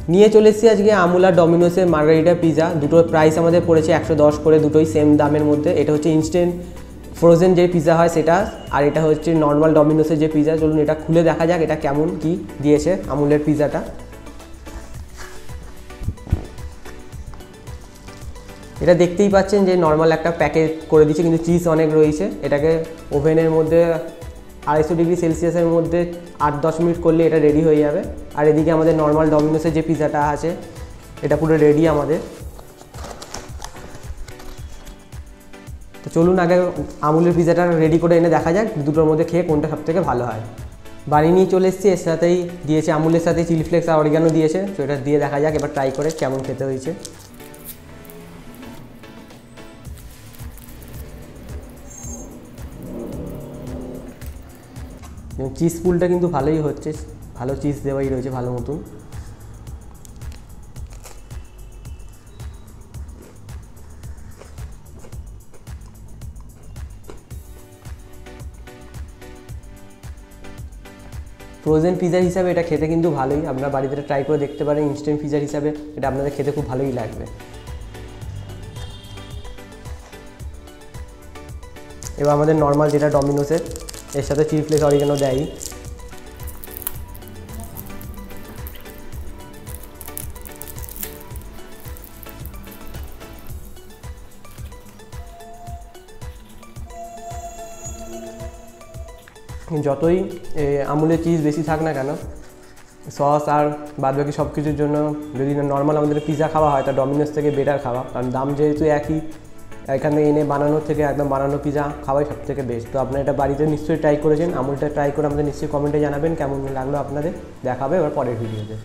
নিয়ে চলে এসেছি আজকে আমুল আর ডমিনোসের মার্গারিটা পিৎজা। দুটোর প্রাইস আমাদের পড়েছে 110 করে, দুটোই সেম দামের মধ্যে। এটা হচ্ছে ইনস্ট্যান্ট ফ্রোজেন যে পিৎজা হয় সেটা, আর এটা হচ্ছে নর্মাল ডমিনোসের যে পিৎজা। চলুন এটা খুলে দেখা যাক এটা কেমন কি দিয়েছে আমুলের পিৎজাটা। এটা দেখতেই পাচ্ছেন যে নর্মাল একটা প্যাকেট করে দিচ্ছে, কিন্তু চিজ অনেক রয়েছে। এটাকে ওভেনের মধ্যে 250 ডিগ্রি সেলসিয়াসের মধ্যে 8-10 মিনিট করলে এটা রেডি হয়ে যাবে। আর এদিকে আমাদের নর্মাল ডমিনোসের যে পিৎজাটা আছে এটা পুরো রেডি আমাদের। তো চলুন আগে আমুলের পিৎজাটা রেডি করে এনে দেখা যাক দুটোর মধ্যে খেয়ে কোনটা সবথেকে ভালো হয়। বানিয়ে নিয়ে চলে এসেছি, এর সাথেই দিয়েছে আমুলের সাথে চিলি ফ্লেক্স আর অরিগানো দিয়েছে। তো এটা দিয়ে দেখা যাক এবার ট্রাই করে কেমন খেতে হয়েছে। চিজ পুলটা কিন্তু ভালোই হচ্ছে, ভালো চিজ দেওয়াই রয়েছে ভালো মতন। ফ্রোজেন পিৎজা হিসাবে এটা খেতে কিন্তু ভালোই, আপনারা বাড়িতে ট্রাই করে দেখতে পারেন। ইনস্ট্যান্ট পিৎজার হিসাবে এটা আপনাদের খেতে খুব ভালোই লাগবে। এবার আমাদের নর্মাল যেটা ডমিনোসের, এর সাথে চিলি ফ্লেক্স অরিগানো দেয়। যতই আমুলের চিজ বেশি থাক না কেন, সস আর বাদবাকি সব কিছুর জন্য যদি নর্মাল আমাদের পিৎজা খাওয়া হয় তা ডমিনোস থেকে বেটার খাওয়া, কারণ দাম যেহেতু একই, এখান থেকে এনে বানানোর থেকে একদম বানানো পিৎজা খাওয়াই সব থেকে বেস্ট। তো আপনারা এটা বাড়িতে নিশ্চয়ই ট্রাই করেছেন। আমুলটা ট্রাই করে আমাদের নিশ্চয়ই কমেন্টে জানাবেন কেমন লাগলো আপনাদের। দেখা হবে এবার পরের ভিডিওতে।